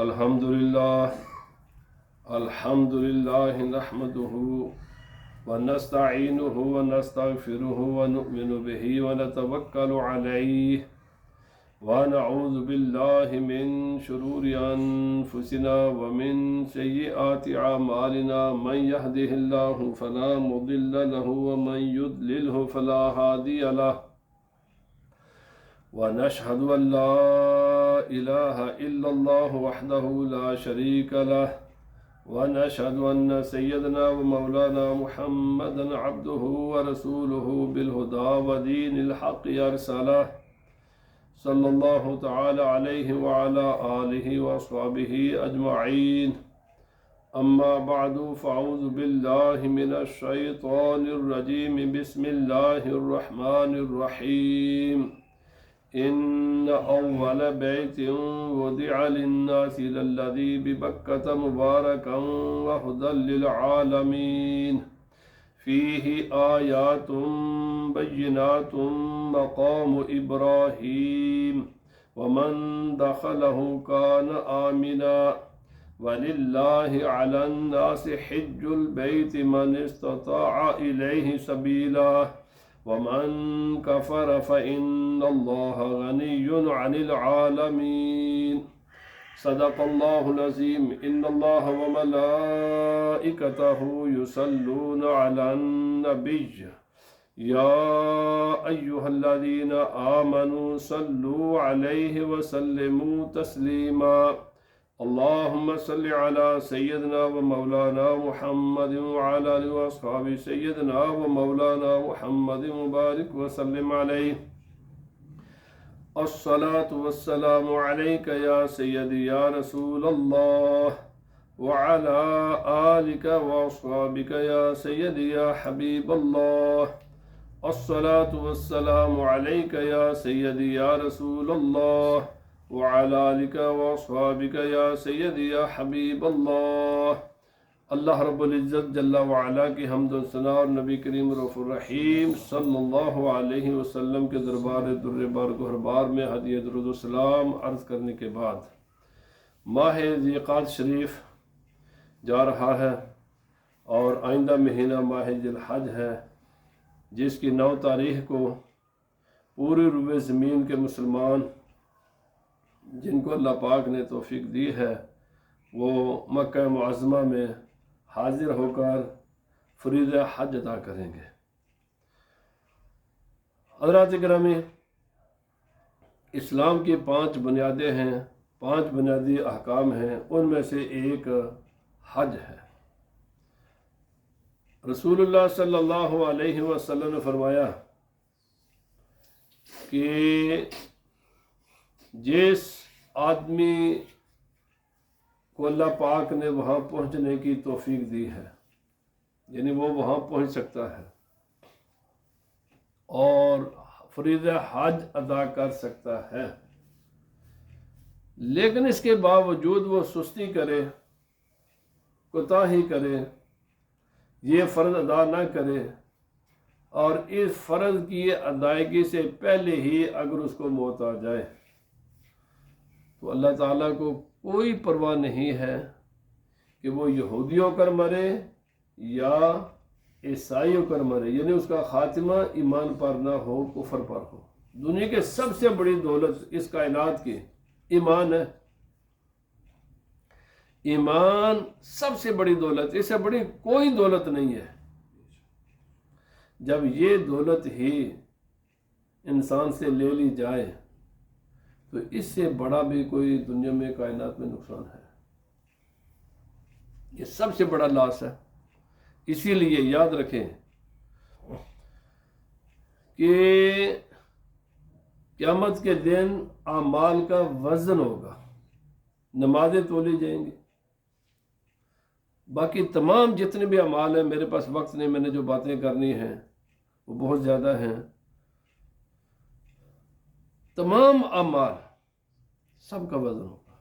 الحمد لله نحمده ونستعينه ونستغفره ونؤمن به ونتوكل عليه ونعوذ بالله من شرور أنفسنا ومن سيئات أعمالنا من يهده الله فلا مضل له ومن يضلله فلا هادي له ونشهد أن لا إله إلا الله وحده لا شريك له ونشهد أن سيدنا ومولانا محمدا عبده ورسوله بالهدى ودين الحق أرسله صلى الله تعالى عليه وعلى آله وأصحابه أجمعين. أما بعد فأعوذ بالله من الشيطان الرجيم. بسم الله الرحمن الرحيم. إن أول بيت وضع للناس للذي ببكة مباركا وهدى للعالمين فيه آيات بينات مقام إبراهيم ومن دخله كان آمنا ولله على الناس حج البيت من استطاع إليه سبيلا ومن كفر فإن الله غني عن العالمين. صدق الله العظيم. إن الله وملائكته يصلون على النبي يا أيها الذين آمنوا صلوا عليه وسلموا تسليما. اللهم صل على سيدنا ومولانا محمد وعلى آله وأصحابه سيدنا ومولانا محمد مبارك وسلم عليه. الصلاة والسلام عليك يا سيدي يا رسول الله وعلى آلك وأصحابك يا سيدي يا حبيب الله. الصلاة والسلام عليك يا سيدي يا رسول الله وعلى آلك وأصحابك يا سيدي يا حبيب اللہ. اللہ رب العزت جل وعلا کی حمد و ثنا اور نبی کریم رؤوف الرحیم صلی اللہ علیہ وسلم کے دربار در بار گہربار میں ہدیہ درود و سلام عرض کرنے کے بعد ماہ ذی القعدہ شریف جا رہا ہے اور آئندہ مہینہ ماہ ذی الحج ہے، جس کی 9 تاریخ کو پوری روئے زمین کے مسلمان جن کو اللہ پاک نے توفیق دی ہے وہ مکہ معظمہ میں حاضر ہو کر فریضہ حج ادا کریں گے. حضرات گرامی، اسلام کی 5 بنیادیں ہیں، 5 بنیادی احکام ہیں، ان میں سے ایک حج ہے. رسول اللہ صلی اللہ علیہ وسلم نے فرمایا کہ جس آدمی کو اللہ پاک نے وہاں پہنچنے کی توفیق دی ہے، یعنی وہ وہاں پہنچ سکتا ہے اور فریضہ حج ادا کر سکتا ہے، لیکن اس کے باوجود وہ سستی کرے، کوتاہی کرے، یہ فرض ادا نہ کرے اور اس فرض کی ادائیگی سے پہلے ہی اگر اس کو موت آ جائے تو اللہ تعالیٰ کو کوئی پرواہ نہیں ہے کہ وہ یہودی ہو کر مرے یا عیسائی ہو کر مرے، یعنی اس کا خاتمہ ایمان پر نہ ہو، کفر پر ہو. دنیا کے سب سے بڑی دولت اس کائنات کی ایمان ہے. ایمان سب سے بڑی دولت، اس سے بڑی کوئی دولت نہیں ہے. جب یہ دولت ہی انسان سے لے لی جائے تو اس سے بڑا بھی کوئی دنیا میں کائنات میں نقصان ہے. یہ سب سے بڑا لاس ہے. اسی لیے یاد رکھیں کہ قیامت کے دن اعمال کا وزن ہوگا. نمازیں تولی جائیں گی، باقی تمام جتنے بھی اعمال ہیں، میرے پاس وقت نہیں، میں نے جو باتیں کرنی ہیں وہ بہت زیادہ ہیں. تمام اعمال سب کا وزن ہوگا،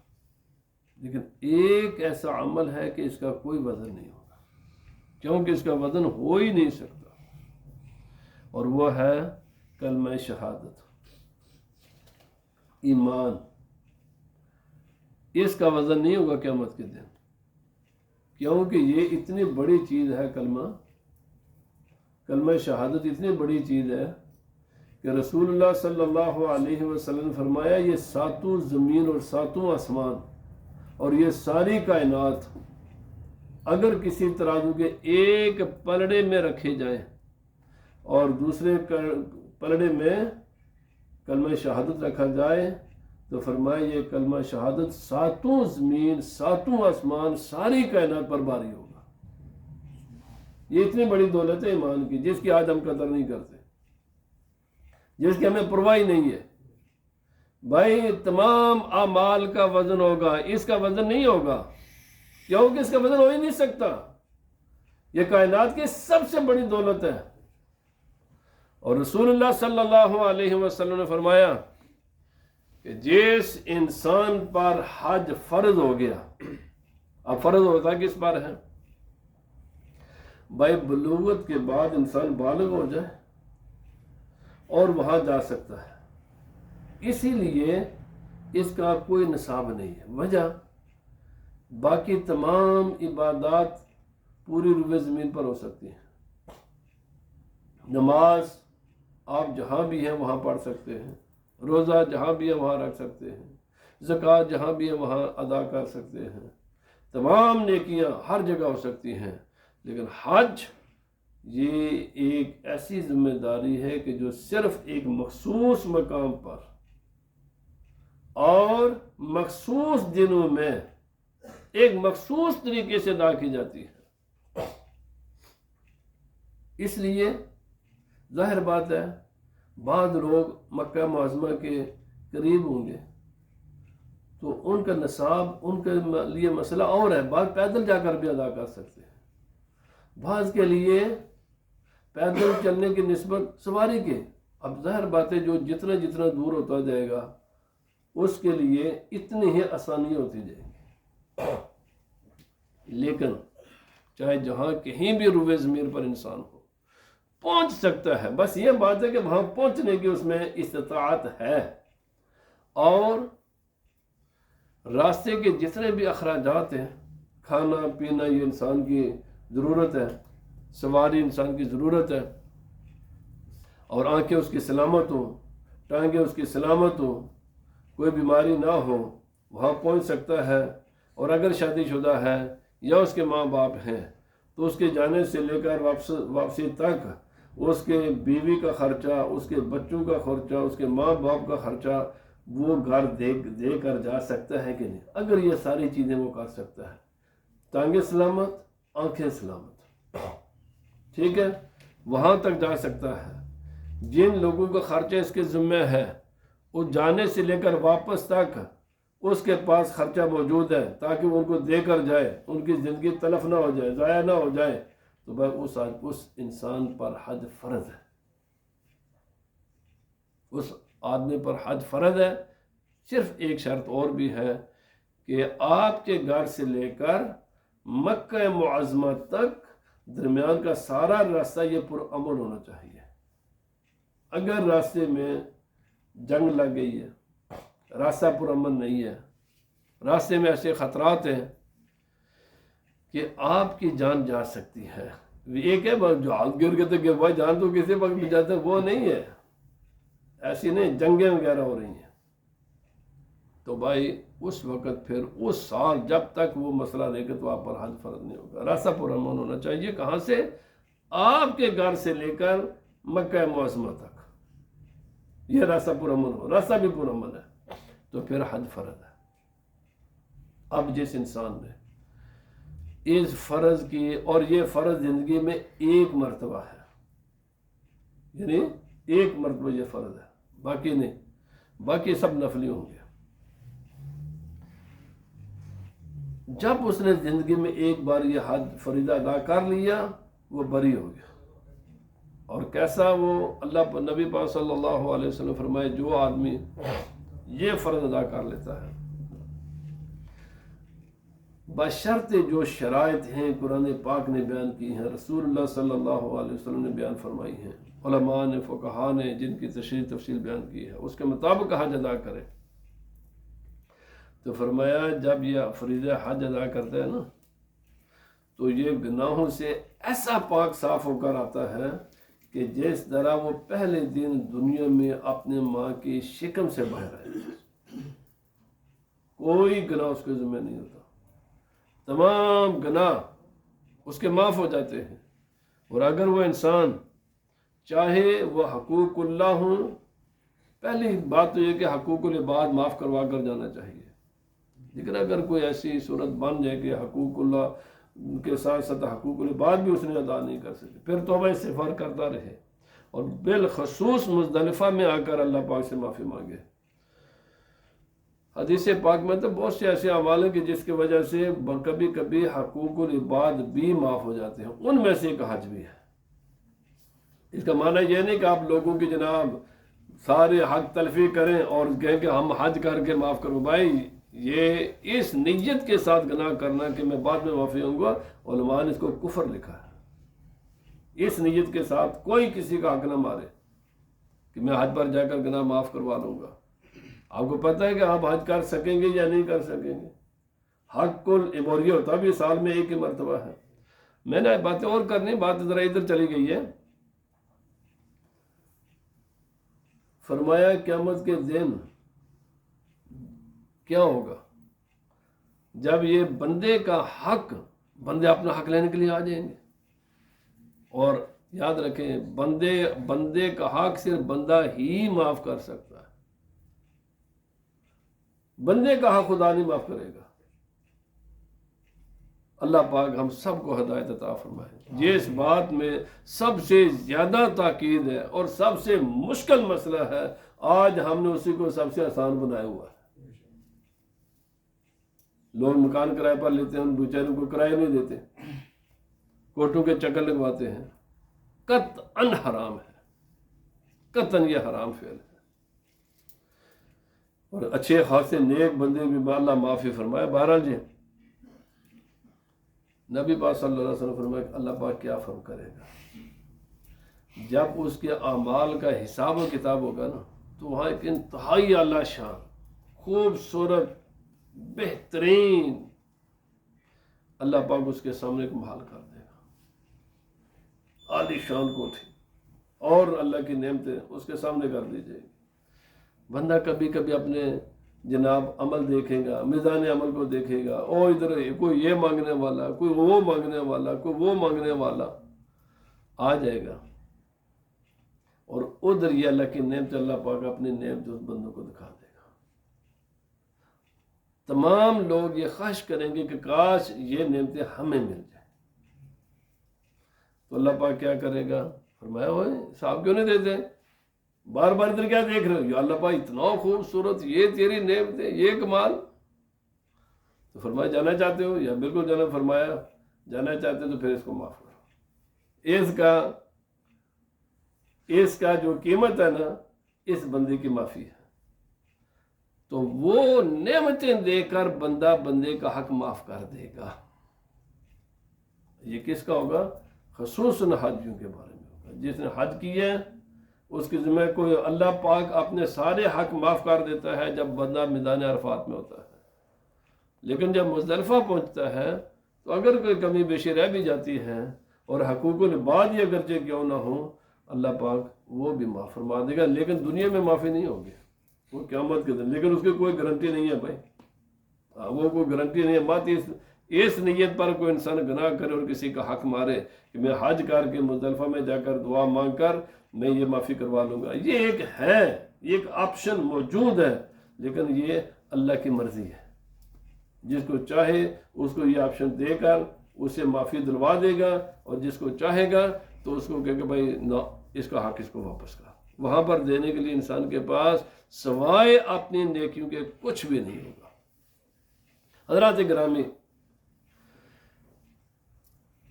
لیکن ایک ایسا عمل ہے کہ اس کا کوئی وزن نہیں ہوگا، کیونکہ اس کا وزن ہو ہی نہیں سکتا، اور وہ ہے کلمہ شہادت، ایمان. اس کا وزن نہیں ہوگا قیامت کے دن، کیونکہ یہ اتنی بڑی چیز ہے، کلمہ شہادت اتنی بڑی چیز ہے کہ رسول اللہ صلی اللہ علیہ وسلم نے فرمایا یہ ساتوں زمین اور ساتوں آسمان اور یہ ساری کائنات اگر کسی ترازو کے ایک پلڑے میں رکھے جائیں اور دوسرے پلڑے میں کلمہ شہادت رکھا جائے تو فرمایا یہ کلمہ شہادت ساتوں زمین ساتوں آسمان ساری کائنات پر باری ہوگا۔ یہ اتنی بڑی دولت ہے ایمان کی، جس کی آج ہم قدر نہیں کرتے، جس کی ہمیں پرواہ نہیں ہے۔ بھائی تمام اعمال کا وزن ہوگا، اس کا وزن نہیں ہوگا، کیونکہ اس کا وزن ہو ہی نہیں سکتا۔ یہ کائنات کی سب سے بڑی دولت ہے۔ اور رسول اللہ صلی اللہ علیہ وسلم نے فرمایا کہ جس انسان پر حج فرض ہو گیا، اب فرض ہوتا کس پر ہے؟ بھائی بلوغت کے بعد انسان بالغ ہو جائے اور وہاں جا سکتا ہے، اسی لیے اس کا کوئی نصاب نہیں ہے۔ وجہ باقی تمام عبادات پوری روئے زمین پر ہو سکتی ہیں۔ نماز آپ جہاں بھی ہیں وہاں پڑھ سکتے ہیں، روزہ جہاں بھی ہے وہاں رکھ سکتے ہیں، زکوٰۃ جہاں بھی ہے وہاں ادا کر سکتے ہیں، تمام نیکیاں ہر جگہ ہو سکتی ہیں، لیکن حج یہ ایک ایسی ذمہ داری ہے کہ جو صرف ایک مخصوص مقام پر اور مخصوص دنوں میں ایک مخصوص طریقے سے ادا کی جاتی ہے۔ اس لیے ظاہر بات ہے بعض لوگ مکہ معظمہ کے قریب ہوں گے تو ان کا نصاب ان کے لیے مسئلہ اور ہے، بعض پیدل جا کر بھی ادا کر سکتے ہیں، بعض کے لیے پیدل چلنے کی نسبت سواری کے۔ اب ظاہر بات ہے جو جتنا دور ہوتا جائے گا اس کے لیے اتنی ہی آسانی ہوتی جائے گی، لیکن چاہے جہاں کہیں بھی روئے زمین پر انسان ہو پہنچ سکتا ہے۔ بس یہ بات ہے کہ وہاں پہنچنے کی اس میں استطاعت ہے، اور راستے کے جتنے بھی اخراجات ہیں، کھانا پینا یہ انسان کی ضرورت ہے، سواری انسان کی ضرورت ہے، اور آنکھیں اس کی سلامت ہوں، ٹانگیں اس کی سلامت ہوں، کوئی بیماری نہ ہو، وہاں پہنچ سکتا ہے۔ اور اگر شادی شدہ ہے یا اس کے ماں باپ ہیں تو اس کے جانے سے لے کر واپسی تک اس کے بیوی کا خرچہ، اس کے بچوں کا خرچہ، اس کے ماں باپ کا خرچہ وہ گھر دے کر جا سکتا ہے کہ نہیں؟ اگر یہ ساری چیزیں وہ کر سکتا ہے، ٹانگیں سلامت، آنکھیں سلامت، ٹھیک ہے، وہاں تک جا سکتا ہے۔ جن لوگوں کا خرچہ اس کے ذمہ ہے وہ جانے سے لے کر واپس تک اس کے پاس خرچہ موجود ہے تاکہ وہ ان کو دے کر جائے، ان کی زندگی تلف نہ ہو جائے، ضائع نہ ہو جائے، تو بھائی اس انسان پر حج فرض ہے، اس آدمی پر حج فرض ہے۔ صرف ایک شرط اور بھی ہے کہ آپ کے گھر سے لے کر مکہ معظمہ تک درمیان کا سارا راستہ یہ پرامن ہونا چاہیے۔ اگر راستے میں جنگ لگ گئی ہے، راستہ پرامن نہیں ہے، راستے میں ایسے خطرات ہیں کہ آپ کی جان جا سکتی ہے، ایک ہے جو ہاتھ گر کے تو وہ جان تو کسی وقت بھی جاتا ہے، وہ نہیں ہے، ایسی نہیں، جنگیں وغیرہ ہو رہی ہیں، تو بھائی اس وقت پھر اس سال جب تک وہ مسئلہ رہے گا تو آپ پر حج فرض نہیں ہوگا۔ راستہ پرامن ہونا چاہیے، کہاں سے؟ آپ کے گھر سے لے کر مکہ معظمہ تک یہ راستہ پرامن ہو، راستہ بھی پرامن ہے تو پھر حج فرض ہے۔ اب جس انسان نے اس فرض کی، اور یہ فرض زندگی میں ایک مرتبہ ہے، یعنی ایک مرتبہ یہ فرض ہے، باقی نہیں، باقی سب نفلی ہوں گے۔ جب اس نے زندگی میں ایک بار یہ حج فریضہ ادا کر لیا وہ بری ہو گیا۔ اور کیسا وہ اللہ نبی پاک صلی اللہ علیہ وسلم فرمائے جو آدمی یہ فرض ادا کر لیتا ہے بشرط جو شرائط ہیں قرآن پاک نے بیان کی ہیں، رسول اللہ صلی اللہ علیہ وسلم نے بیان فرمائی ہیں، علماء نے، فقہاء نے جن کی تشریح تفصیل بیان کی ہے، اس کے مطابق حج ادا کرے تو فرمایا جب یہ فریضہ حج ادا کرتا ہے نا تو یہ گناہوں سے ایسا پاک صاف ہو کر آتا ہے کہ جس طرح وہ پہلے دن دنیا میں اپنے ماں کی شکم سے باہر آئے، کوئی گناہ اس کے ذمہ نہیں ہوتا، تمام گناہ اس کے معاف ہو جاتے ہیں۔ اور اگر وہ انسان چاہے وہ حقوق اللہ ہوں، پہلی بات تو یہ کہ حقوق العباد معاف کروا کر جانا چاہیے، لیکن اگر کوئی ایسی صورت بن جائے کہ حقوق اللہ کے ساتھ ساتھ حقوق العباد بھی اس نے ادا نہیں کر سکے، پھر توبہ استغفار کرتا رہے اور بالخصوص مزدلفہ میں آ کر اللہ پاک سے معافی مانگے۔ حدیث پاک میں تو بہت سے ایسے اعمال ہیں کہ جس کی وجہ سے کبھی کبھی حقوق العباد بھی معاف ہو جاتے ہیں، ان میں سے ایک حج بھی ہے۔ اس کا معنی یہ نہیں کہ آپ لوگوں کی جناب سارے حق تلفی کریں اور کہیں کہ ہم حج کر کے معاف کرو۔ بھائی یہ اس نیت کے ساتھ گناہ کرنا کہ میں بعد میں معافی ہوں گا، علماء نے اس کو کفر لکھا ہے۔ اس نیت کے ساتھ کوئی کسی کا حق نہ مارے کہ میں حج پر جا کر گناہ معاف کروا لوں گا۔ آپ کو پتہ ہے کہ آپ حج کر سکیں گے یا نہیں کر سکیں گے؟ حق اور یہ ہوتا بھی سال میں ایک ہی مرتبہ ہے۔ میں نے باتیں اور کرنی، بات ذرا ادھر چلی گئی ہے۔ فرمایا قیامت کے دن کیا ہوگا جب یہ بندے کا حق، بندے اپنا حق لینے کے لیے آ جائیں گے، اور یاد رکھیں بندے کا حق صرف بندہ ہی معاف کر سکتا ہے، بندے کا حق خدا نہیں معاف کرے گا۔ اللہ پاک ہم سب کو ہدایت عطا فرمائے۔ یہ اس بات میں سب سے زیادہ تاکید ہے اور سب سے مشکل مسئلہ ہے، آج ہم نے اسی کو سب سے آسان بنایا ہوا ہے۔ لوگ مکان کرائے پر لیتے ہیں، ان بیچاروں کو کرایہ نہیں دیتے، کوٹوں کے چکر لگواتے ہیں۔ قطعاً حرام ہے، قطعاً یہ حرام فعل ہے۔ اور اچھے خاصے نیک بندے بھی اللہ معافی فرمائے۔ بہرحال جی نبی پاک صلی اللہ علیہ وسلم فرمائے کہ اللہ پاک کیا فرق کرے گا جب اس کے اعمال کا حساب و کتاب ہوگا نا، تو وہاں ایک انتہائی اعلیٰ شان، خوبصورت، بہترین اللہ پاک اس کے سامنے ایک محل کر دے گا، عالی شان کوٹھی، اور اللہ کی نعمتیں اس کے سامنے کر دی جائے گی۔ بندہ کبھی کبھی اپنے جناب عمل دیکھے گا، میزان عمل کو دیکھے گا، اور ادھر کوئی یہ مانگنے والا، کوئی وہ مانگنے والا، کوئی وہ مانگنے والا آ جائے گا، اور ادھر یہ اللہ کی نعمت، اللہ پاک اپنی نعمت اس بندوں کو دکھا دے گا۔ تمام لوگ یہ خواہش کریں گے کہ کاش یہ نعمتیں ہمیں مل جائیں، تو اللہ پاک کیا کرے گا؟ فرمایا ہوئے صاحب کیوں نہیں دیتے؟ بار بار ادھر کیا دیکھ رہے ہو؟ یا اللہ پاک اتنا خوبصورت، یہ تیری نعمتیں، یہ کمال۔ تو فرمایا جانا چاہتے ہو؟ یا بالکل جانا۔ فرمایا جانا چاہتے ہو تو پھر اس کو معاف کرو۔ اس کا جو قیمت ہے نا، اس بندے کی معافی ہے۔ تو وہ نعمتیں دے کر بندے کا حق معاف کر دے گا۔ یہ کس کا ہوگا؟ خصوصاً حاجیوں کے بارے میں ہوگا۔ جس نے حج کیا ہے اس کے ذمہ کوئی، اللہ پاک اپنے سارے حق معاف کر دیتا ہے جب بندہ میدان عرفات میں ہوتا ہے، لیکن جب مزدلفہ پہنچتا ہے تو اگر کوئی کمی بیشی رہ بھی جاتی ہے اور حقوق العباد ہی اگرچہ کیوں نہ ہو، اللہ پاک وہ بھی معاف فرما دے گا، لیکن دنیا میں معافی نہیں ہوگی، وہ قیامت کے دن۔ لیکن اس کی کوئی گارنٹی نہیں ہے بھائی، وہ کوئی گارنٹی نہیں ہے۔ مات اس نیت پر کوئی انسان گناہ کرے اور کسی کا حق مارے کہ میں حج کر کے مزدلفہ میں جا کر دعا مانگ کر میں یہ معافی کروا لوں گا، یہ ایک ہے، یہ ایک آپشن موجود ہے، لیکن یہ اللہ کی مرضی ہے۔ جس کو چاہے اس کو یہ آپشن دے کر اسے معافی دلوا دے گا، اور جس کو چاہے گا تو اس کو کہے کہ بھائی نہ، اس کا حق اس کو واپس کرا۔ وہاں پر دینے کے لیے انسان کے پاس سوائے اپنی نیکیوں کے کچھ بھی نہیں ہوگا۔ حضرات گرامی،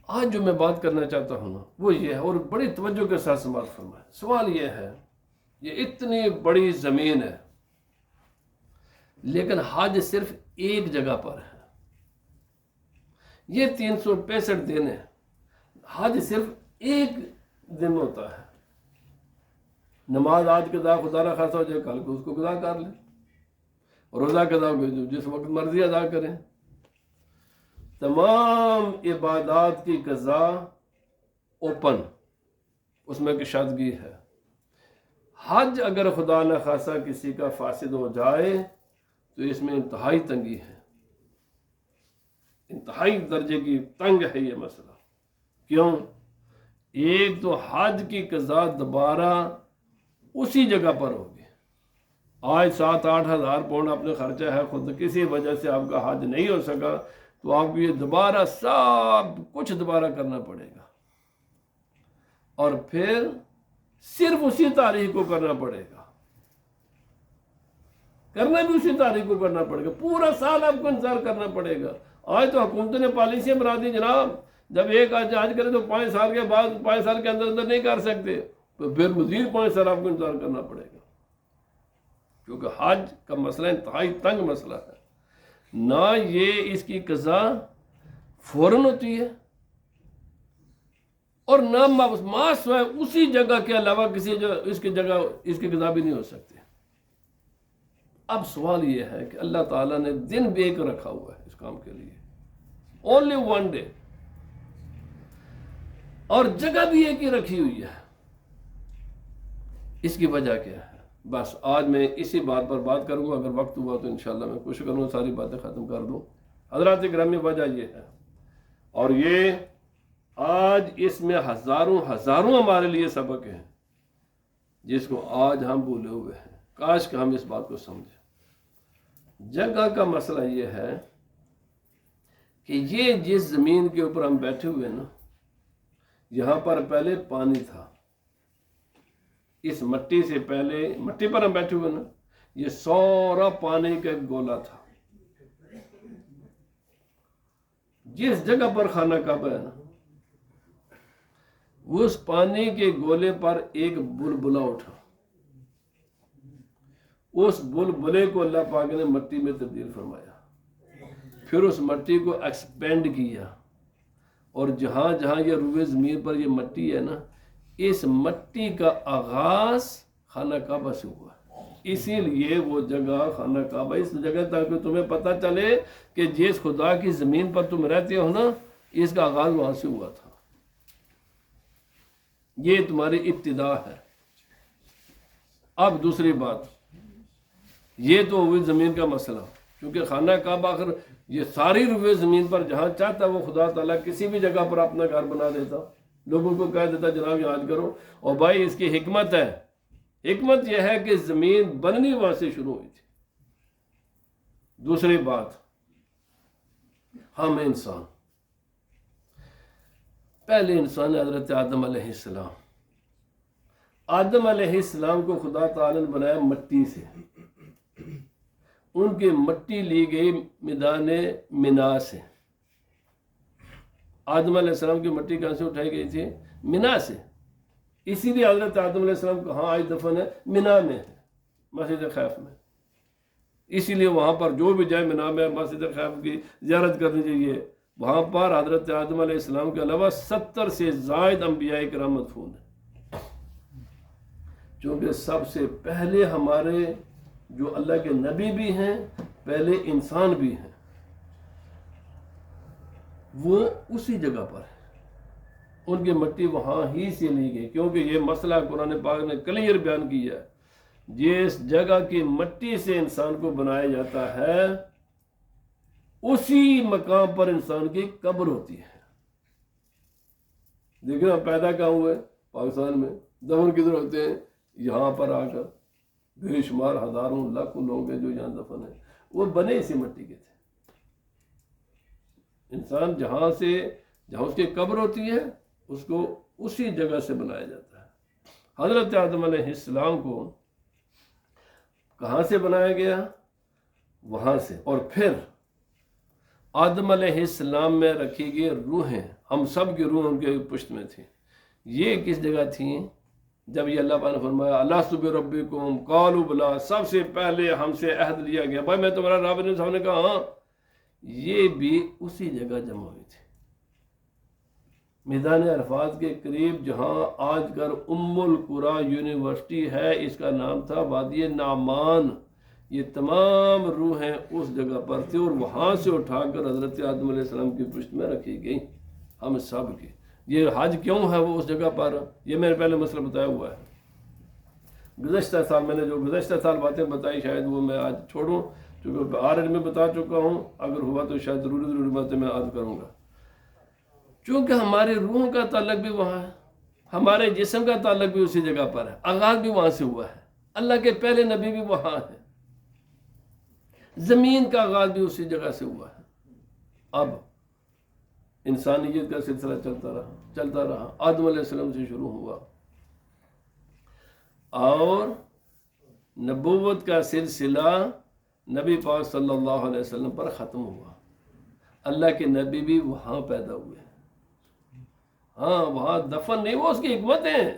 آج جو میں بات کرنا چاہتا ہوں نا وہ یہ ہے، اور بڑی توجہ کے ساتھ سماعت فرمائیں۔ سوال یہ ہے، یہ اتنی بڑی زمین ہے لیکن حج صرف ایک جگہ پر ہے، یہ 365 دن ہے، حج صرف ایک دن ہوتا ہے۔ نماز آج قضا خدا نہ خاصا ہو جائے، کل کو اس کو قضا کر لیں۔ روزہ قضا جس وقت مرضی ادا کریں. تمام عبادات کی قضا اوپن، اس میں کشادگی ہے. حج اگر خدا نہ خاصہ کسی کا فاسد ہو جائے تو اس میں انتہائی تنگی ہے، انتہائی درجے کی تنگ ہے یہ مسئلہ. کیوں؟ ایک تو حج کی قضا دوبارہ اسی جگہ پر ہوگی. آج 7-8 ہزار پاؤنڈ آپ نے خرچہ ہے، خود کسی وجہ سے آپ کا حج نہیں ہو سکا تو آپ کو یہ دوبارہ سب کچھ دوبارہ کرنا پڑے گا، اور پھر صرف اسی تاریخ کو کرنا پڑے گا. کرنا بھی اسی تاریخ کو کرنا پڑے گا، پورا سال آپ کو انتظار کرنا پڑے گا. آج تو حکومت نے پالیسیاں بنا دی جناب، جب ایک آج کرے تو 5 سال کے بعد 5 سال کے اندر نہیں کر سکتے تو پھر مزید 5 سال آپ کو انتظار کرنا پڑے گا. کیونکہ حج کا مسئلہ انتہائی تنگ مسئلہ ہے. نہ یہ اس کی قضا فوراً ہوتی ہے اور نہ ماس اسی جگہ کے علاوہ کسی اس کی جگہ اس کی قضا بھی نہیں ہو سکتی. اب سوال یہ ہے کہ اللہ تعالیٰ نے دن بھی ایک رکھا ہوا ہے اس کام کے لیے، اونلی 1 ڈے، اور جگہ بھی ایک ہی رکھی ہوئی ہے. اس کی وجہ کیا ہے؟ بس آج میں اسی بات پر بات کروں گا. اگر وقت ہوا تو انشاءاللہ میں کوشش کروں گا ساری باتیں ختم کر دوں. حضرات گرامی، وجہ یہ ہے، اور یہ آج اس میں ہزاروں ہمارے لیے سبق ہیں جس کو آج ہم بھولے ہوئے ہیں. کاش کہ ہم اس بات کو سمجھیں. جگہ کا مسئلہ یہ ہے کہ یہ جس زمین کے اوپر ہم بیٹھے ہوئے نا، یہاں پر پہلے پانی تھا. اس مٹی سے پہلے مٹی پر ہم بیٹھے ہوئے نا، یہ سورا پانی کا ایک گولا تھا. جس جگہ پر خانہ کعبہ ہے نا، اس پانی کے گولے پر ایک بلبلا اٹھا. اس بلبلے کو اللہ پاک نے مٹی میں تبدیل فرمایا، پھر اس مٹی کو ایکسپینڈ کیا، اور جہاں جہاں یہ روئے زمین پر یہ مٹی ہے نا، اس مٹی کا آغاز خانہ کعبہ سے ہوا. اسی لیے وہ جگہ خانہ کعبہ اس جگہ تاکہ تمہیں پتہ چلے کہ جس خدا کی زمین پر تم رہتے ہو نا، اس کا آغاز وہاں سے ہوا تھا. یہ تمہاری ابتدا ہے. اب دوسری بات، یہ تو ہوئی زمین کا مسئلہ، کیونکہ خانہ کعبہ آخر یہ ساری روئے زمین پر جہاں چاہتا وہ خدا تعالیٰ کسی بھی جگہ پر اپنا گھر بنا دیتا، لوگوں کو کہہ دیتا جناب یاد کرو. اور بھائی اس کی حکمت ہے. حکمت یہ ہے کہ زمین بننی وہاں سے شروع ہوئی تھی. دوسری بات، ہم انسان، پہلے انسان حضرت آدم علیہ السلام. آدم علیہ السلام کو خدا تعالیٰ نے بنایا مٹی سے. ان کی مٹی لی گئی میدان منا سے. آدم علیہ السلام کی مٹی کہاں سے اٹھائی گئی تھی؟ منا سے. اسی لیے حضرت آدم علیہ السلام کہاں آج دفن ہے؟ منا میں ہے، مسجد خیف میں. اسی لیے وہاں پر جو بھی جائے منا میں مسجد خیف کی زیارت کرنی چاہیے. وہاں پر حضرت آدم علیہ السلام کے علاوہ 70 سے زائد انبیاء کرام مدفون ہیں، چونکہ سب سے پہلے ہمارے جو اللہ کے نبی بھی ہیں، پہلے انسان بھی ہیں، وہ اسی جگہ پر ہے. ان کی مٹی وہاں ہی سے لی گئی، کیونکہ یہ مسئلہ قرآن پاک نے کلیئر بیان کیا ہے. جس جگہ کی مٹی سے انسان کو بنایا جاتا ہے، اسی مقام پر انسان کی قبر ہوتی ہے. دیکھیں ہم پیدا کہاں ہوئے؟ پاکستان میں. دفن کدھر ہوتے ہیں؟ یہاں پر آ کر. بے شمار ہزاروں لاکھوں لوگ ہیں جو یہاں دفن ہیں، وہ بنے اسی مٹی کے تھے. انسان جہاں اس کی قبر ہوتی ہے، اس کو اسی جگہ سے بنایا جاتا ہے. حضرت آدم علیہ السلام کو کہاں سے بنایا گیا؟ وہاں سے. اور پھر آدم علیہ السلام میں رکھی گئی روحیں، ہم سب کی روح ان کے پشت میں تھی. یہ کس جگہ تھیں؟ جب یہ اللہ پاک نے فرمایا الست بربکم قالوا بلا، سب سے پہلے ہم سے عہد لیا گیا، بھائی میں تمہارا رب ہوں. صاحب نے کہا ہاں. یہ بھی اسی جگہ جمع ہوئی تھی، میدان عرفات کے قریب، جہاں آج کل ام القریٰ یونیورسٹی ہے. اس کا نام تھا وادی نعمان. یہ تمام روحیں اس جگہ پر تھی اور وہاں سے اٹھا کر حضرت آدم علیہ السلام کی پشت میں رکھی گئی ہم سب کی. یہ حج کیوں ہے وہ اس جگہ پر؟ یہ میں نے پہلے مسئلہ بتایا ہوا ہے. گزشتہ سال میں نے جو گزشتہ سال باتیں بتائی شاید وہ میں آج چھوڑوں، چونکہ آلریڈی میں بتا چکا ہوں. اگر ہوا تو شاید ضروری باتیں میں عرض کروں گا. چونکہ ہماری روح کا تعلق بھی وہاں ہے، ہمارے جسم کا تعلق بھی اسی جگہ پر ہے، آغاز بھی وہاں سے ہوا ہے. اللہ کے پہلے نبی بھی وہاں ہے، زمین کا آغاز بھی اسی جگہ سے ہوا ہے. اب انسانیت کا سلسلہ چلتا رہا، آدم علیہ السلام سے شروع ہوا اور نبوت کا سلسلہ نبی پاک صلی اللہ علیہ وسلم پر ختم ہوا. اللہ کے نبی بھی وہاں پیدا ہوئے. ہاں وہاں دفن نہیں، وہ اس کی حکمت ہیں،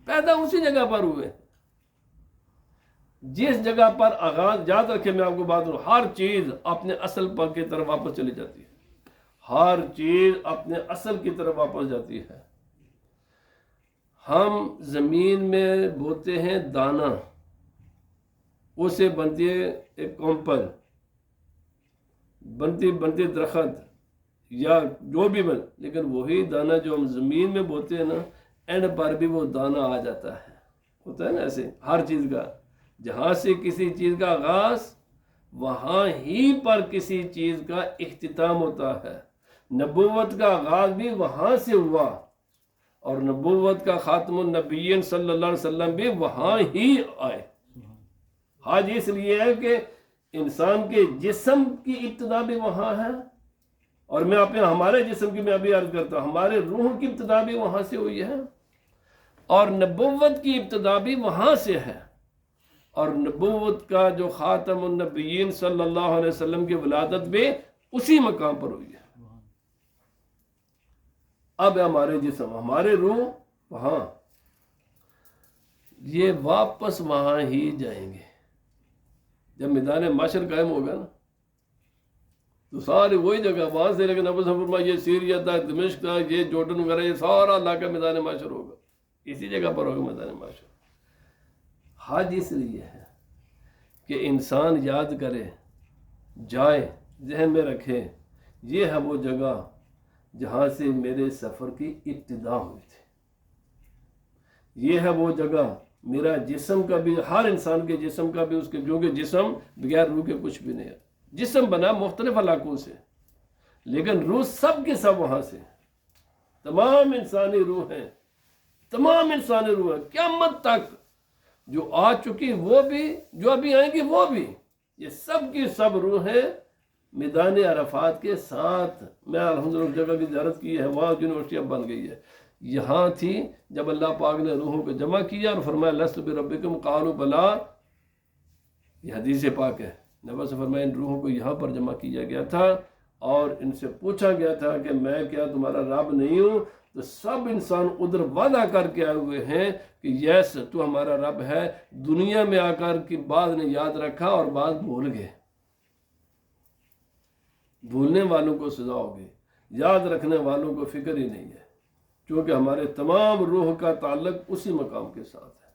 پیدا اسی جگہ پر ہوئے. جس جگہ پر آغاز، یاد رکھیں میں آپ کو بات کروں، ہر چیز اپنے اصل پر کی طرف واپس چلی جاتی ہے. ہر چیز اپنے اصل کی طرف واپس جاتی ہے. ہم زمین میں بوتے ہیں دانا، اسے بنتی ہے ایک کمپل، بنتی درخت یا جو بھی بن، لیکن وہی دانا جو ہم زمین میں بوتے ہیں نا، اینڈ پر بھی وہ دانا آ جاتا ہے. ہوتا ہے نا ایسے ہر چیز کا، جہاں سے کسی چیز کا آغاز وہاں ہی پر کسی چیز کا اختتام ہوتا ہے. نبوت کا آغاز بھی وہاں سے ہوا اور نبوت کا خاتم النبیین صلی اللہ علیہ وسلم بھی وہاں ہی آئے. حج اس لیے ہے کہ انسان کے جسم کی ابتدا بھی وہاں ہے، اور میں اپنے ہمارے جسم کی میں ابھی عرض کرتا ہوں، ہمارے روح کی ابتدا بھی وہاں سے ہوئی ہے اور نبوت کی ابتدا بھی وہاں سے ہے. اور نبوت کا جو خاتم النبیین صلی اللہ علیہ وسلم کی ولادت بھی اسی مقام پر ہوئی ہے. اب ہمارے جسم، ہمارے روح وہاں، یہ واپس وہاں ہی جائیں گے. جب میدان معاشر قائم ہوگا نا تو سارے وہی جگہ وہاں سے، لیکن ابو فرما یہ سیریا تھا، دمشق تھا، یہ جورڈن وغیرہ، یہ سارا علاقہ میدان معاشر ہوگا، اسی جگہ پر ہوگا میدان معاشر. حج اس لیے ہے کہ انسان یاد کرے، جائے، ذہن میں رکھے، یہ ہے وہ جگہ جہاں سے میرے سفر کی ابتدا ہوئی تھی. یہ ہے وہ جگہ میرا جسم کا بھی، ہر انسان کے جسم کا بھی، اس کے جو کہ جسم بغیر روح کے کچھ بھی نہیں ہے. جسم بنا مختلف علاقوں سے، لیکن روح سب کے سب وہاں سے. تمام انسانی روح ہیں، تمام انسانی روح ہیں قیامت تک، جو آ چکی وہ بھی، جو ابھی آئیں گی وہ بھی، یہ سب کی سب روح ہیں میدان عرفات کے ساتھ. میں الحمدللہ جگہ کی زیارت کی ہے، وہاں یونیورسٹی اب بن گئی ہے. یہاں تھی جب اللہ پاک نے روحوں کو جمع کیا اور فرمایا لست بربکم قالوا بلا، یہ حدیث پاک ہے. نبی سے فرمایا ان روحوں کو یہاں پر جمع کیا گیا تھا اور ان سے پوچھا گیا تھا کہ میں کیا تمہارا رب نہیں ہوں؟ تو سب انسان ادھر وعدہ کر کے آئے ہوئے ہیں کہ یس تو ہمارا رب ہے. دنیا میں آ کر کی بعد نے یاد رکھا اور بعد بھول گئے. بھولنے والوں کو سزا ہوگی، یاد رکھنے والوں کو فکر ہی نہیں ہے، کیونکہ ہمارے تمام روح کا تعلق اسی مقام کے ساتھ ہے.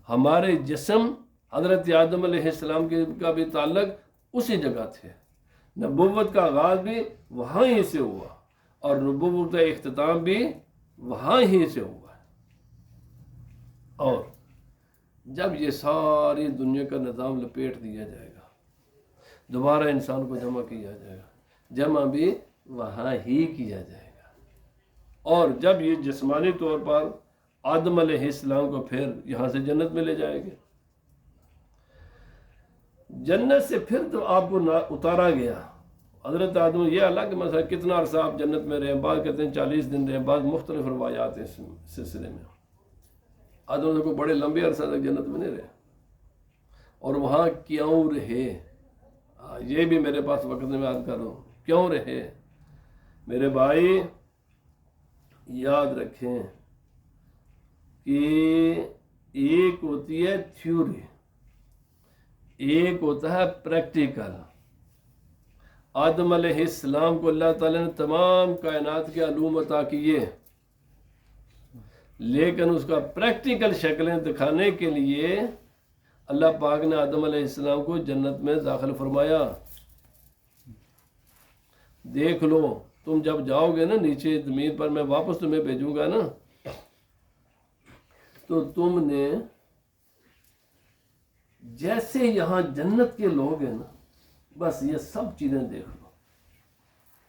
ہمارے جسم حضرت آدم علیہ السلام کا بھی تعلق اسی جگہ تھے. نبوت کا آغاز بھی وہاں ہی سے ہوا اور نبوت کا اختتام بھی وہاں ہی سے ہوا. اور جب یہ ساری دنیا کا نظام لپیٹ دیا جائے گا، دوبارہ انسان کو جمع کیا جائے گا، جمع بھی وہاں ہی کیا جائے گا. اور جب یہ جسمانی طور پر آدم علیہ السلام کو پھر یہاں سے جنت میں لے جائے گے، جنت سے پھر تو آپ کو اتارا گیا. حضرت آدم، یہ الگ مسئلہ کتنا عرصہ آپ جنت میں رہے، بعض کہتے ہیں 40 دن رہے، بعض مختلف روایات ہیں اس سلسلے میں. آدم کو بڑے لمبے عرصہ تک جنت میں نہیں رہے. اور وہاں کیوں رہے، یہ بھی میرے پاس وقت میں یاد کروں، کیوں رہے میرے بھائی؟ یاد رکھیں کہ ایک ہوتی ہے تھیوری، ایک ہوتا ہے پریکٹیکل. آدم علیہ السلام کو اللہ تعالیٰ نے تمام کائنات کے علوم عطا کیے، لیکن اس کا پریکٹیکل شکلیں دکھانے کے لیے اللہ پاک نے آدم علیہ السلام کو جنت میں داخل فرمایا. دیکھ لو تم جب جاؤ گے نا نیچے زمین پر، میں واپس تمہیں بھیجوں گا نا، تو تم نے جیسے یہاں جنت کے لوگ ہیں نا، بس یہ سب چیزیں دیکھ لو،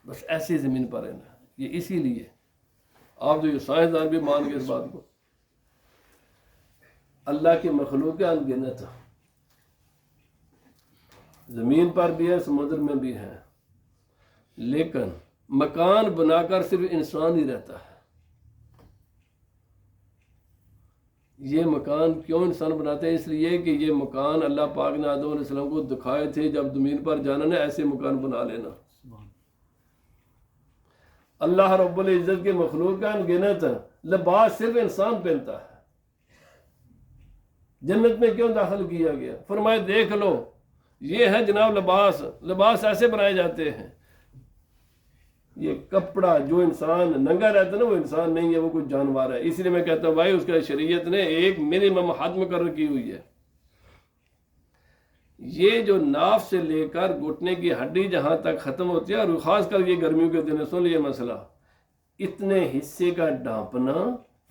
بس ایسی زمین پر ہے نا. یہ اسی لیے آپ جو سائنسدان بھی مان گئے اس بات کو، اللہ کی مخلوق انگنت زمین پر بھی ہے، سمندر میں بھی ہے، لیکن مکان بنا کر صرف انسان ہی رہتا ہے. یہ مکان کیوں انسان بناتے ہیں؟ اس لیے کہ یہ مکان اللہ پاک نے آدم علیہ السلام کو دکھائے تھے، جب زمین پر جانا نا ایسے مکان بنا لینا. اللہ رب العزت کے مخلوق کا انگنت لباس صرف انسان پہنتا ہے. جنت میں کیوں داخل کیا گیا؟ فرمائے دیکھ لو یہ ہے جناب لباس. لباس ایسے بنائے جاتے ہیں. یہ کپڑا جو انسان ننگا رہتا ہے نا، وہ انسان نہیں ہے، وہ کچھ جانور ہے. اس لیے میں کہتا ہوں بھائی اس کا شریعت نے ایک منیمم حد مقرر کی ہوئی ہے. یہ جو ناف سے لے کر گھٹنے کی ہڈی جہاں تک ختم ہوتی ہے، اور خاص کر یہ گرمیوں کے دن سن لیے مسئلہ، اتنے حصے کا ڈھانپنا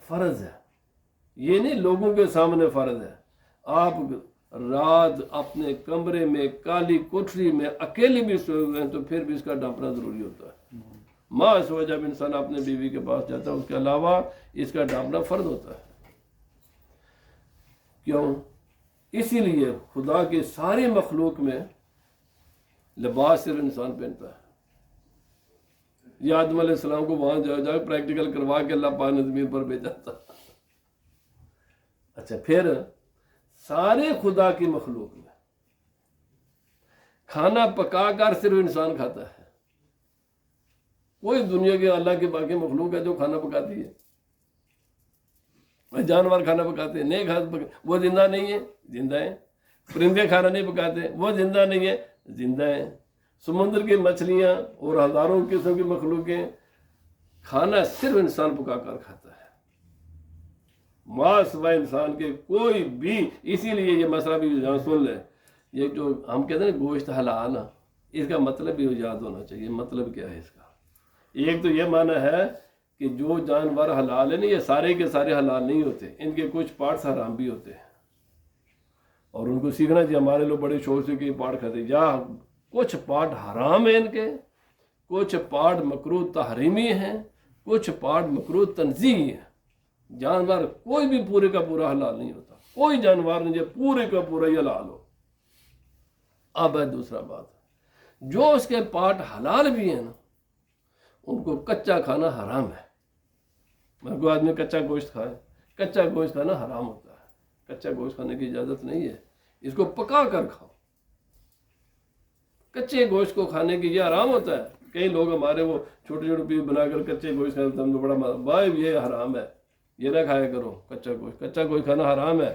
فرض ہے. یہ نہیں لوگوں کے سامنے فرض ہے. آپ رات اپنے کمرے میں کالی کوٹری میں اکیلے بھی سوئے ہوئے ہیں تو پھر بھی اس کا ڈھانپنا ضروری ہوتا ہے. ماں سو جب انسان اپنے بیوی کے پاس جاتا ہے، اس کے علاوہ اس کا ڈھانپنا فرض ہوتا ہے. کیوں؟ اسی لیے خدا کے ساری مخلوق میں لباس صرف انسان پہنتا ہے. یہ آدم علیہ السلام کو وہاں جا پریکٹیکل کروا کے اللہ پاک نے زمین پر بھیجا تھا. اچھا، پھر سارے خدا کی مخلوق میں کھانا پکا کر صرف انسان کھاتا ہے. کوئی دنیا کے اللہ کے باقی مخلوق ہے جو کھانا پکاتی ہے؟ جانور کھانا پکاتے ہیں؟ نہیں کھاتے. وہ زندہ نہیں ہے؟ زندہ ہیں. پرندے کھانا نہیں پکاتے؟ وہ زندہ نہیں ہے؟ زندہ ہیں. سمندر کی مچھلیاں اور ہزاروں قسم کی مخلوقیں، کھانا صرف انسان پکا کر کھاتا ہے. ماں سوائے انسان کے کوئی بھی. اسی لیے یہ مسئلہ بھی یہاں سن لیں، یہ جو ہم کہتے ہیں گوشت حلال، اس کا مطلب بھی یاد ہونا چاہیے. مطلب کیا ہے اس کا؟ ایک تو یہ معنی ہے کہ جو جانور حلال ہے نا، یہ سارے کے سارے حلال نہیں ہوتے. ان کے کچھ پارٹس حرام بھی ہوتے ہیں، اور ان کو سیکھنا چاہیے. ہمارے لوگ بڑے شوق سے کہ پارٹ کھاتے ہیں، یا کچھ پارٹ حرام ہیں ان کے، کچھ پارٹ مکروہ تحریمی ہیں، کچھ پارٹ مکروہ تنزیہی ہیں. جانور کوئی بھی پورے کا پورا حلال نہیں ہوتا. کوئی جانور نہیں جو پورے کا پورا ہی حلال ہو. اب ہے دوسرا بات، جو اس کے پارٹ حلال بھی ہیں نا، ان کو کچا کھانا حرام ہے. میں کوئی آدمی کچا گوشت کھائے، کچا گوشت کھانا حرام ہوتا ہے. کچا گوشت کھانے کی اجازت نہیں ہے. اس کو پکا کر کھاؤ. کچے گوشت کو کھانے کی یہ حرام ہوتا ہے. کئی لوگ ہمارے وہ چھوٹے چھوٹے پیس بنا کر کچے گوشت کھاتے ہیں، ہم کو بڑا بھائی یہ حرام ہے، یہ نہ کھایا کرو کچا گوشت. کچا گوشت کھانا حرام ہے.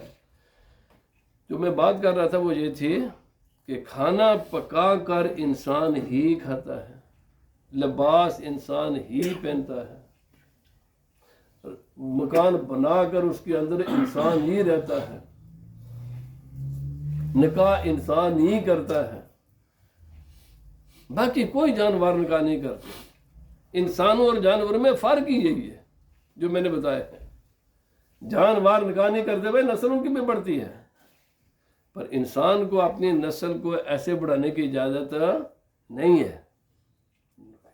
جو میں بات کر رہا تھا وہ یہ تھی کہ کھانا پکا کر انسان ہی کھاتا ہے، لباس انسان ہی پہنتا ہے، مکان بنا کر اس کے اندر انسان ہی رہتا ہے، نکاح انسان ہی کرتا ہے. باقی کوئی جانور نکاح نہیں کرتے. انسانوں اور جانوروں میں فرق ہی یہی ہے جو میں نے بتایا ہے. جانور نکاح نہیں کرتے بھائی، نسل ان کی بھی بڑھتی ہے، پر انسان کو اپنی نسل کو ایسے بڑھانے کی اجازت نہیں ہے.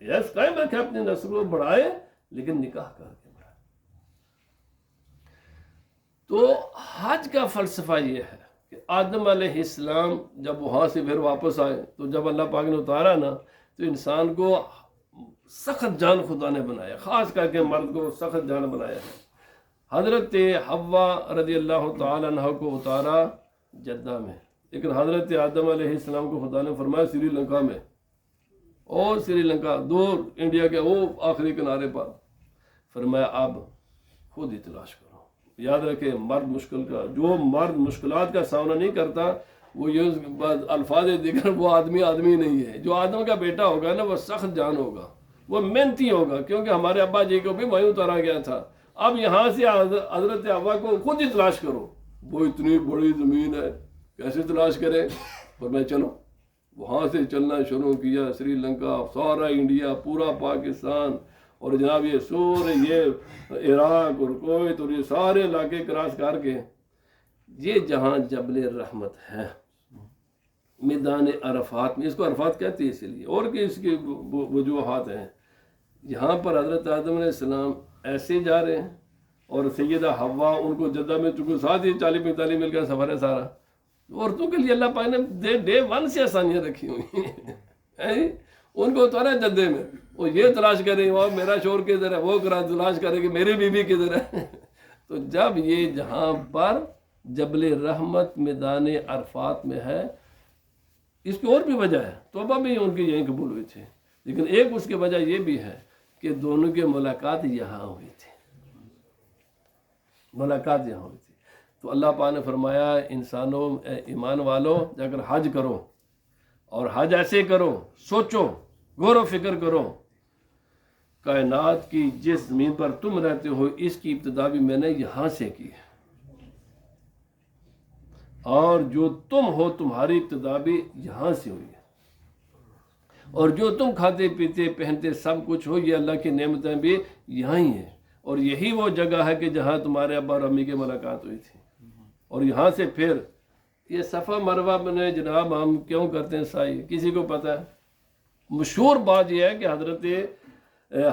یس قائم رکھے اپنی نسل کو بڑھائے، لیکن نکاح کر کے بڑھائے. تو حج کا فلسفہ یہ ہے کہ آدم علیہ السلام جب وہاں سے پھر واپس آئے، تو جب اللہ پاک نے اتارا نا، تو انسان کو سخت جان خدا نے بنایا، خاص کر کے مرد کو سخت جان بنایا ہے. حضرت حوا رضی اللہ تعالی عنہ کو اتارا جدہ میں، لیکن حضرت آدم علیہ السلام کو خدا نے فرمایا سری لنکا میں، اور سری لنکا دور انڈیا کے وہ آخری کنارے پر. فرمایا اب خود ہی تلاش کرو. یاد رکھے، مرد مشکل کا، جو مرد مشکلات کا سامنا نہیں کرتا، وہ یہ الفاظ دیگر، وہ آدمی نہیں ہے. جو آدم کا بیٹا ہوگا نا، وہ سخت جان ہوگا، وہ محنتی ہوگا. کیونکہ ہمارے ابا جی کو بھی وہیں اتارا گیا تھا. اب یہاں سے حضرت حوا کو خود ہی تلاش کرو. وہ اتنی بڑی زمین ہے، کیسے تلاش کریں؟ پر میں چلو، وہاں سے چلنا شروع کیا، سری لنکا، سارا انڈیا، پورا پاکستان، اور جناب یہ سور، یہ عراق اور کویت اور یہ سارے علاقے کراس کر کے یہ جہاں جبل رحمت ہے میدان عرفات میں، اس کو عرفات کہتے ہیں اسی لیے، اور کہ اس کی وجوہات ہیں، یہاں پر حضرت آدم علیہ السلام ایسے جا رہے ہیں، اور سیدہ حوا ان کو جدہ میں چونکہ ساتھ ہی 40-45 مل کا سفر ہے سارا، عورتوں کے لیے اللہ پاک نے ڈے 1 سے آسانیاں رکھی ہوئی ہیں، ان کو اتارا جدے میں، وہ یہ تلاش کریں وہ میرا شور کدھر ہے، وہ تلاش کرے کہ میری بیوی کدھر ہے۔ تو جب یہ جہاں پر جبل رحمت میدان عرفات میں ہے، اس کی اور بھی وجہ ہے، توبہ بھی ان کی یہیں قبول ہوئی تھی، لیکن ایک اس کی وجہ یہ بھی ہے کہ دونوں کی ملاقات یہاں ہوئی تھی، ملاقات یہاں ہوئی تھی۔ تو اللہ پاک نے فرمایا انسانوں، ایمان والو، اگر حج کرو اور حج ایسے کرو، سوچو، غور و فکر کرو، کائنات کی جس زمین پر تم رہتے ہو اس کی ابتدا بھی میں نے یہاں سے کی ہے، اور جو تم ہو تمہاری ابتدا بھی یہاں سے ہوئی ہے، اور جو تم کھاتے پیتے پہنتے سب کچھ ہو یہ اللہ کی نعمتیں بھی یہاں ہی ہیں، اور یہی وہ جگہ ہے کہ جہاں تمہارے ابا اور امی کی ملاقات ہوئی تھی، اور یہاں سے پھر یہ صفا مروہ میں جناب ہم کیوں کرتے ہیں سائی، کسی کو پتہ ہے؟ مشہور بات یہ ہے کہ حضرت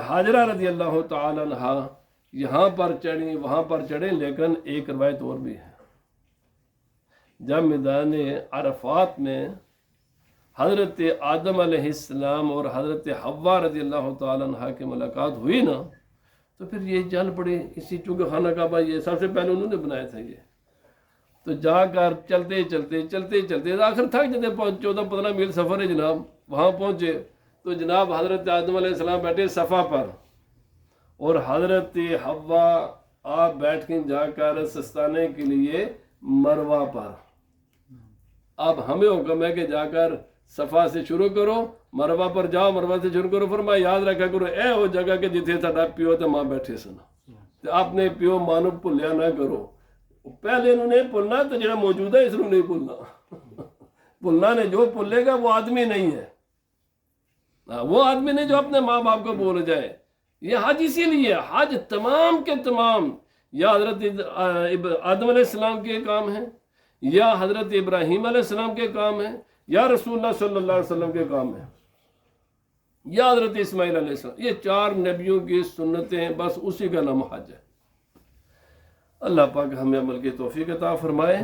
حاجرہ رضی اللہ تعالی عنہ یہاں پر چڑھی وہاں پر چڑھے، لیکن ایک روایت اور بھی ہے، جب میدان عرفات میں حضرت آدم علیہ السلام اور حضرت حوا رضی اللہ تعالی عنہ کی ملاقات ہوئی نا، تو پھر یہ چل پڑے، اسی چونکہ خانہ کعبہ یہ سب سے پہلے انہوں نے بنایا تھا، یہ تو جا کر چلتے چلتے آخر تھک جاتے، 14-15 میل سفر ہے جناب، وہاں پہنچے تو جناب حضرت آدم علیہ السلام بیٹھے صفا پر، اور حضرت حوا آپ بیٹھ کے جا کر سستانے کے لیے مروہ پر۔ اب ہمیں حکم ہے کہ جا کر صفا سے شروع کرو، مروہ پر جاؤ، مروہ سے شروع کرو، فرمایا یاد رکھا کرو اے وہ جگہ کہ جتھے ساڈا پیو تے ماں بیٹھے سن، تے اپنے پیو ماں نوں بھولیا نہ کرو، پہلے انہوں نے بھولنا تو جڑا موجود ہے اس نے نہیں بھولنا، بھولنا نے جو بھولے گا وہ آدمی نہیں ہے، وہ آدمی نہیں جو اپنے ماں باپ کو بھول جائے۔ یہ حج اسی لیے، حج تمام کے تمام یا حضرت آدم علیہ السلام کے کام ہیں، یا حضرت ابراہیم علیہ السلام کے کام ہیں، یا رسول اللہ صلی اللہ علیہ وسلم کے کام ہیں، یا حضرت اسماعیل علیہ السلام، یہ 4 نبیوں کی سنتیں ہیں، بس اسی کا نام حج ہے۔ اللہ پاک ہمیں عمل کی توفیق عطا فرمائے۔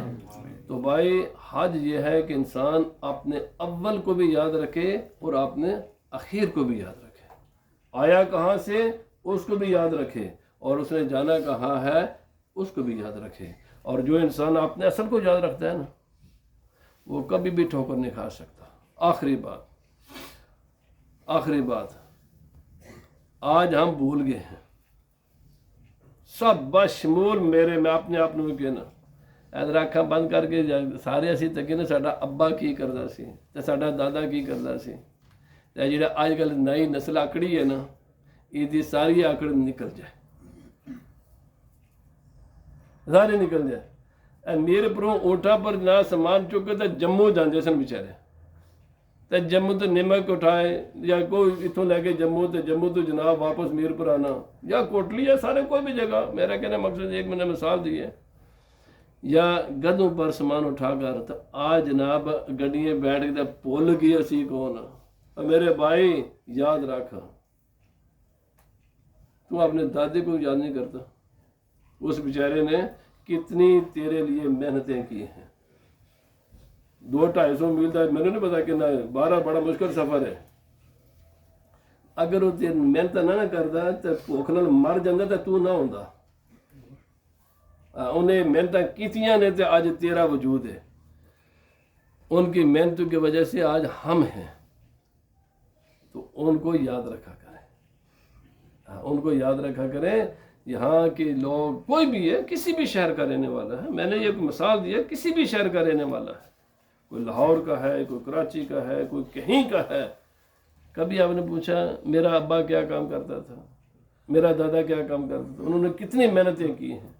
تو بھائی حج یہ ہے کہ انسان اپنے اول کو بھی یاد رکھے اور اپنے اخیر کو بھی یاد رکھے، آیا کہاں سے اس کو بھی یاد رکھے، اور اس نے جانا کہاں ہے اس کو بھی یاد رکھے، اور جو انسان اپنے اصل کو یاد رکھتا ہے نا وہ کبھی بھی ٹھوکر نہیں کھا سکتا۔ آخری بات آج ہم بھول گئے ہیں سب، بشمول میرے، میں اپنے آپ کو کہنا ادھر اکھاں بند کر کے سارے اسی تکے نا ساڈا ابا کی کردا سی تے ساڈا دادا کی کردا سی، تے جڑا اج کل نئی نسل آکڑی ہے نا یہ ساری آکڑ نکل جائے، سارے نکل جائے۔ میرے پروں اوٹا پر نہ سامان چکے تے جموں جاندے سن بیچارے، تے جموں تو نمک اٹھائے یا کوئی اتوں لے کے جموں تے جموں تو جناب واپس میر پر آنا یا کوٹلی یا سارے کوئی بھی جگہ، میرا کہنا مقصد ایک میں نے مثال دی ہے، یا گدوں پر سامان اٹھا کر، تو آج جناب گڈیاں بیٹھ کے بھول گئی اسی کون، میرے بھائی یاد رکھ تو اپنے دادے کو یاد نہیں کرتا، اس بیچارے نے کتنی تیرے لیے محنتیں کی ہیں، 200-250 میل تک میں نے نہیں پتا کتنا ہے، 12 بڑا مشکل سفر ہے، اگر وہ محنت نہ کرتا تو بھوک نال مر جاتا تو نہ ہوندا، انہیں محنت کیتیاں نے تو آج تیرا وجود ہے، ان کی محنتوں کی وجہ سے آج ہم ہیں، تو ان کو یاد رکھا کریں، ان کو یاد رکھا کریں۔ یہاں کے لوگ کوئی بھی ہے، کسی بھی شہر کا رہنے والا ہے، میں نے یہ مثال دی ہے، کسی بھی شہر کا رہنے والا ہے، کوئی لاہور کا ہے، کوئی کراچی کا ہے، کوئی کہیں کا ہے، کبھی آپ نے پوچھا میرا ابا کیا کام کرتا تھا، میرا دادا کیا کام کرتا تھا، انہوں نے کتنی محنتیں کی ہیں؟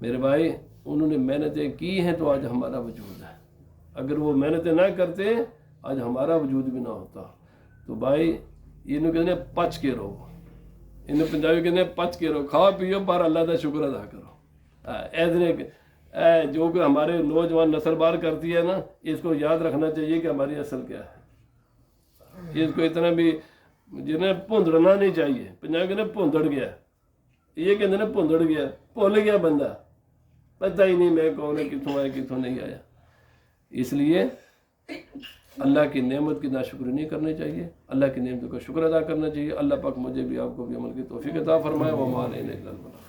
میرے بھائی انہوں نے محنتیں کی ہیں تو آج ہمارا وجود ہے. اگر وہ محنتیں نہ کرتے آج ہمارا وجود بھی نہ ہوتا. تو بھائی انہوں کہتے ہیں پچ کے رہو، انہوں پنجابی کہتے ہیں پچ کے رہو، کھاؤ پیو پر اللہ کا شکر ادا کرو. جو کہ ہمارے نوجوان نسل بار کرتی ہے نا، اس کو یاد رکھنا چاہیے کہ ہماری اصل کیا ہے. اس کو اتنا بھی جنہیں پھندڑنا نہیں چاہیے. پنجابی کہتے ہیں پھندڑ گیا، یہ کہتے ہیں پھندڑ گیا، بھول گیا بندہ، پتہ ہی نہیں میں کون ہے، کتوں آیا کتوں نہیں آیا. اس لیے اللہ کی نعمت کی ناشکری نہیں کرنی چاہیے، اللہ کی نعمتوں کا شکر ادا کرنا چاہیے. اللہ پاک مجھے بھی آپ کو بھی عمل کی توفیق عطا فرمائے. وما علینا الا البلاغ.